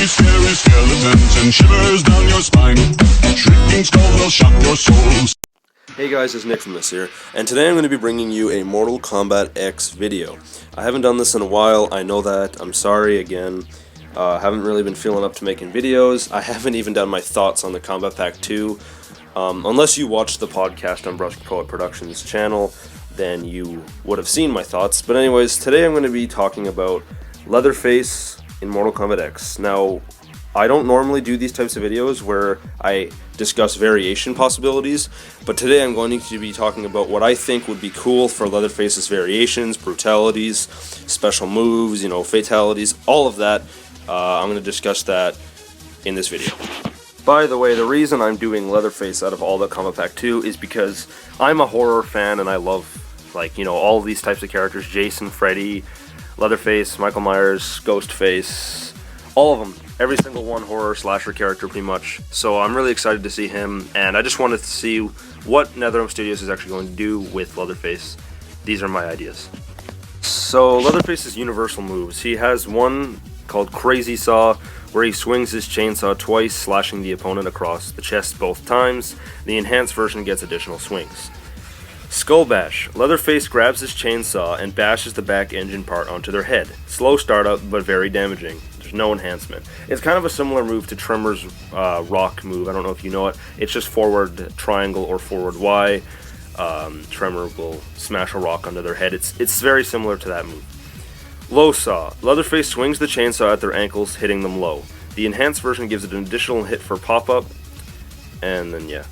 Spooky, scary skeletons and shivers down your spine. Shrieking skulls will shock your souls. Hey guys, it's Nick from this here, and today I'm going to be bringing you a Mortal Kombat X video. I haven't done this in a while, I know that, I'm sorry again. Haven't really been feeling up to making videos. I haven't even done my thoughts on the Kombat Pack 2. Unless you watched the podcast on Brush Poet Productions channel, then you would have seen my thoughts. But anyways, today I'm going to be talking about Leatherface in Mortal Kombat X. Now, I don't normally do these types of videos where I discuss variation possibilities, but today I'm going to be talking about what I think would be cool for Leatherface's variations, brutalities, special moves, fatalities, all of that. I'm going to discuss that in this video. By the way, the reason I'm doing Leatherface out of all the Kombat Pack 2 is because I'm a horror fan and I love, all of these types of characters. Jason, Freddy, Leatherface, Michael Myers, Ghostface, all of them. Every single one horror slasher character pretty much. So I'm really excited to see him, and I just wanted to see what NetherRealm Studios is actually going to do with Leatherface. These are my ideas. So Leatherface's universal moves. He has one called Crazy Saw, where he swings his chainsaw twice, slashing the opponent across the chest both times. The enhanced version gets additional swings. Skull Bash. Leatherface grabs his chainsaw and bashes the back engine part onto their head. Slow startup, but very damaging. There's no enhancement. It's kind of a similar move to Tremor's rock move. I don't know if you know it. It's just forward triangle or forward Y. Tremor will smash a rock onto their head. It's very similar to that move. Low Saw. Leatherface swings the chainsaw at their ankles, hitting them low. The enhanced version gives it an additional hit for pop-up. And then, yeah.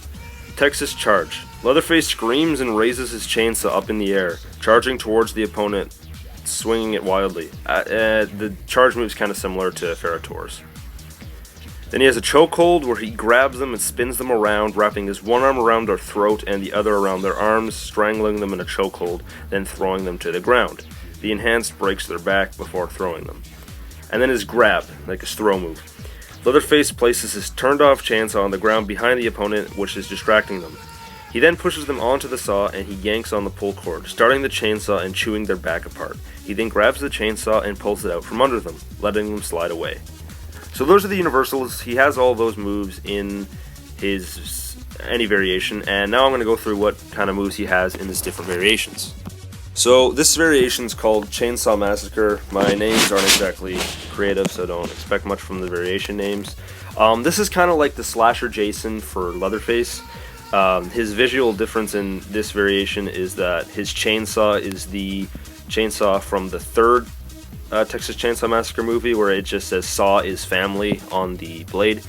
Texas Charge. Leatherface screams and raises his chainsaw up in the air, charging towards the opponent, swinging it wildly. The charge move is kind of similar to Ferrator's. Then he has a chokehold where he grabs them and spins them around, wrapping his one arm around their throat and the other around their arms, strangling them in a chokehold, then throwing them to the ground. The enhanced breaks their back before throwing them. And then his grab, like his throw move. Leatherface places his turned off chainsaw on the ground behind the opponent, which is distracting them. He then pushes them onto the saw and he yanks on the pull cord, starting the chainsaw and chewing their back apart. He then grabs the chainsaw and pulls it out from under them, letting them slide away. So those are the universals. He has all those moves in his any variation, and now I'm going to go through what kind of moves he has in his different variations. So this variation is called Chainsaw Massacre. My names aren't exactly creative, so don't expect much from the variation names. This is kind of like the Slasher Jason for Leatherface. His visual difference in this variation is that his chainsaw is the chainsaw from the third Texas Chainsaw Massacre movie, where it just says Saw is family on the blade.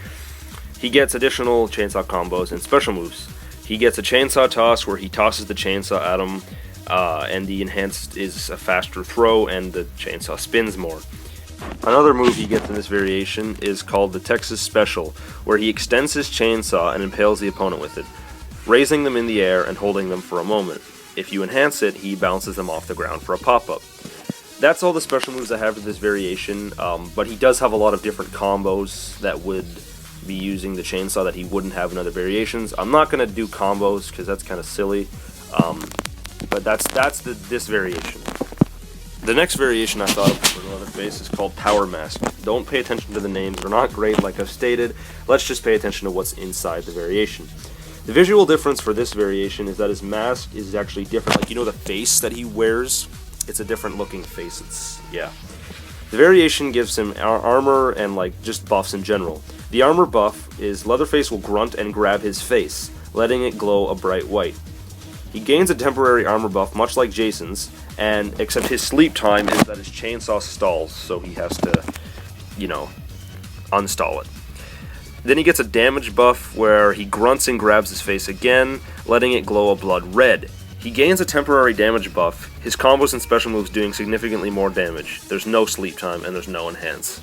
He gets additional chainsaw combos and special moves. He gets a chainsaw toss where he tosses the chainsaw at him, and the enhanced is a faster throw and the chainsaw spins more. Another move he gets in this variation is called the Texas Special, where he extends his chainsaw and impales the opponent with it, raising them in the air and holding them for a moment. If you enhance it, he bounces them off the ground for a pop-up. That's all the special moves I have for this variation, but he does have a lot of different combos that would be using the chainsaw that he wouldn't have in other variations. I'm not going to do combos because that's kind of silly, but that's this variation. The next variation I thought of for Leatherface is called Power Mask. Don't pay attention to the names, they're not great like I've stated. Let's just pay attention to what's inside the variation. The visual difference for this variation is that his mask is actually different. The face that he wears, it's a different looking face. The variation gives him armor and just buffs in general. The armor buff is Leatherface will grunt and grab his face, letting it glow a bright white. He gains a temporary armor buff much like Jason's, and except his sleep time is that his chainsaw stalls, so he has to, unstall it. Then he gets a damage buff where he grunts and grabs his face again, letting it glow a blood red. He gains a temporary damage buff, his combos and special moves doing significantly more damage. There's no sleep time and there's no enhance.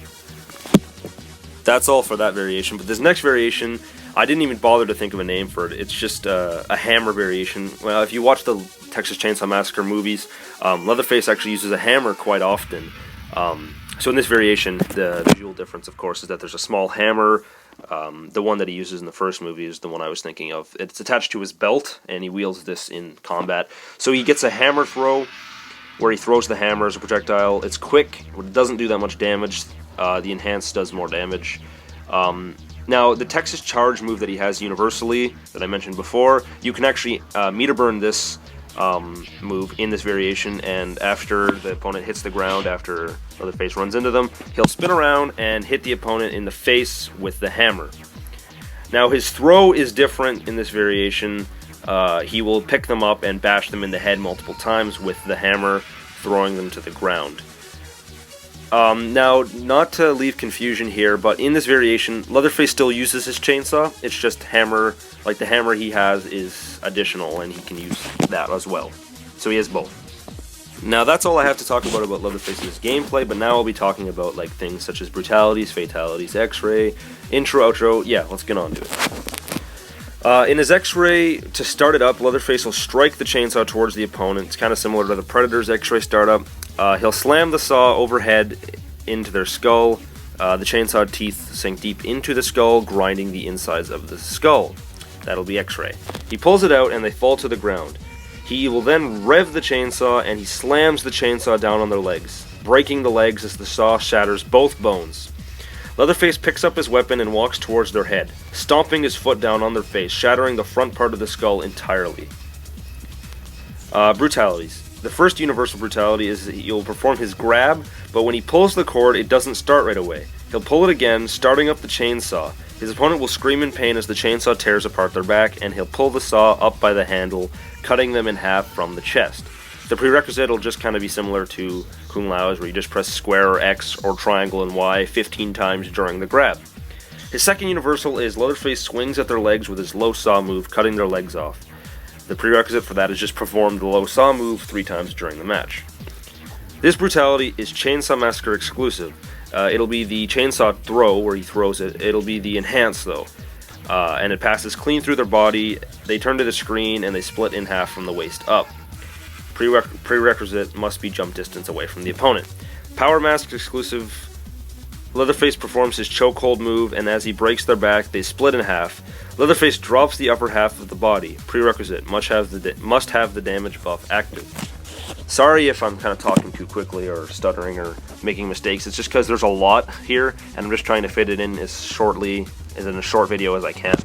That's all for that variation, but this next variation, I didn't even bother to think of a name for it. It's just a hammer variation. Well, if you watch the Texas Chainsaw Massacre movies, Leatherface actually uses a hammer quite often. So in this variation, the visual difference, of course, is that there's a small hammer. The one that he uses in the first movie is the one I was thinking of. It's attached to his belt, and he wields this in combat. So he gets a hammer throw, where he throws the hammer as a projectile. It's quick, it doesn't do that much damage. The enhanced does more damage. Now, the Texas Charge move that he has universally, that I mentioned before, you can actually meter burn this move in this variation, and after the opponent hits the ground, after Leatherface runs into them, he'll spin around and hit the opponent in the face with the hammer. Now, his throw is different in this variation. He will pick them up and bash them in the head multiple times with the hammer, throwing them to the ground. Now, not to leave confusion here, but in this variation, Leatherface still uses his chainsaw. It's just hammer, like the hammer he has is additional, and he can use that as well. So he has both. Now, that's all I have to talk about Leatherface's gameplay, but now I'll be talking about like things such as brutalities, fatalities, X-ray, intro, outro. Yeah, let's get on to it. In his X-ray, to start it up, Leatherface will strike the chainsaw towards the opponent. It's kind of similar to the Predator's X-ray startup. He'll slam the saw overhead into their skull. The chainsaw teeth sink deep into the skull, grinding the insides of the skull. That'll be X-ray. He pulls it out and they fall to the ground. He will then rev the chainsaw and he slams the chainsaw down on their legs, breaking the legs as the saw shatters both bones. Leatherface picks up his weapon and walks towards their head, stomping his foot down on their face, shattering the front part of the skull entirely. Brutalities. The first universal brutality is that he'll perform his grab, but when he pulls the cord, it doesn't start right away. He'll pull it again, starting up the chainsaw. His opponent will scream in pain as the chainsaw tears apart their back, and he'll pull the saw up by the handle, cutting them in half from the chest. The prerequisite will just kind of be similar to Kung Lao's, where you just press square or X or triangle and Y 15 times during the grab. His second universal is Leatherface swings at their legs with his low saw move, cutting their legs off. The prerequisite for that is just perform the low saw move 3 times during the match. This brutality is Chainsaw Massacre exclusive. It'll be the chainsaw throw where he throws it. It'll be the enhance though. And it passes clean through their body. They turn to the screen and they split in half from the waist up. Prerequisite must be jump distance away from the opponent. Power Mask exclusive. Leatherface performs his chokehold move, and as he breaks their back, they split in half. Leatherface drops the upper half of the body. Prerequisite must have the damage buff active. Sorry if I'm kind of talking too quickly or stuttering or making mistakes. It's just because there's a lot here, and I'm just trying to fit it in as shortly, as in a short video as I can.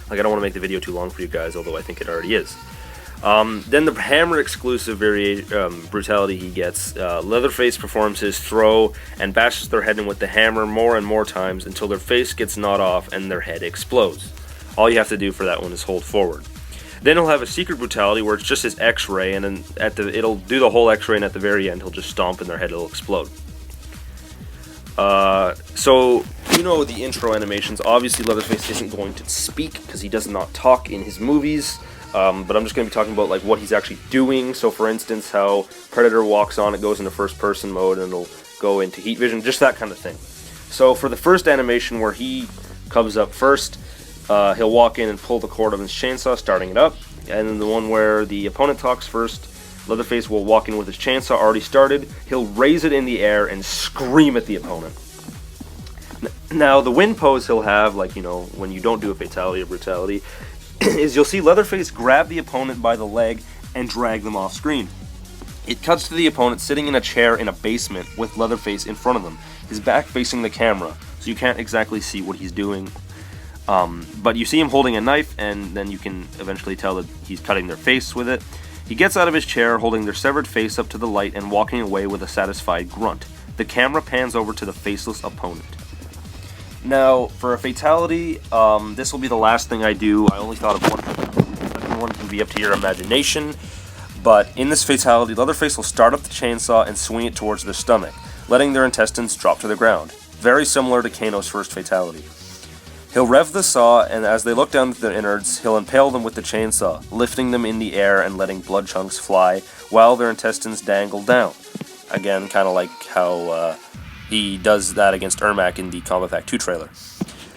Like, I don't want to make the video too long for you guys, although I think it already is. Then the hammer exclusive brutality he gets. Leatherface performs his throw and bashes their head in with the hammer more and more times until their face gets gnawed off and their head explodes. All you have to do for that one is hold forward. Then he'll have a secret brutality where it's just his X-ray, and then it'll do the whole X-ray, and at the very end he'll just stomp and their head will explode. So, you know the intro animations. Obviously Leatherface isn't going to speak because he does not talk in his movies. But I'm just going to be talking about like what he's actually doing. So for instance, how Predator walks on, it goes into first person mode and it'll go into heat vision, just that kind of thing. So for the first animation where he comes up first, he'll walk in and pull the cord of his chainsaw, starting it up. And then the one where the opponent talks first, Leatherface will walk in with his chainsaw already started. He'll raise it in the air and scream at the opponent. Now the win pose he'll have, like, you know, when you don't do a fatality or brutality, is you'll see Leatherface grab the opponent by the leg and drag them off screen. It cuts to the opponent sitting in a chair in a basement with Leatherface in front of them, his back facing the camera, so you can't exactly see what he's doing. But you see him holding a knife, and then you can eventually tell that he's cutting their face with it. He gets out of his chair, holding their severed face up to the light and walking away with a satisfied grunt. The camera pans over to the faceless opponent. Now, for a fatality, this will be the last thing I do. I only thought of one. The second one can be up to your imagination. But in this fatality, Leatherface will start up the chainsaw and swing it towards their stomach, letting their intestines drop to the ground. Very similar to Kano's first fatality. He'll rev the saw, and as they look down at their innards, he'll impale them with the chainsaw, lifting them in the air and letting blood chunks fly, while their intestines dangle down. Again, kind of like how he does that against Ermac in the Kombat X 2 trailer.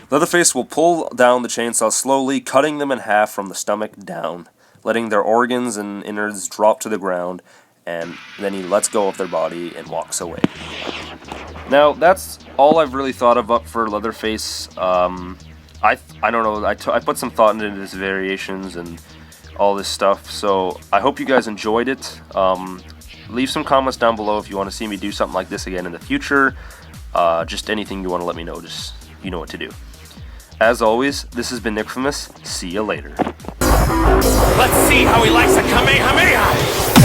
Leatherface will pull down the chainsaw slowly, cutting them in half from the stomach down, letting their organs and innards drop to the ground, and then he lets go of their body and walks away. Now, that's all I've really thought of up for Leatherface. I don't know, I put some thought into his variations and all this stuff, so I hope you guys enjoyed it. Leave some comments down below if you want to see me do something like this again in the future. just anything you want to let me know, just you know what to do. As always, this has been Nickfamous. See you later. Let's see how he likes a Kamehameha!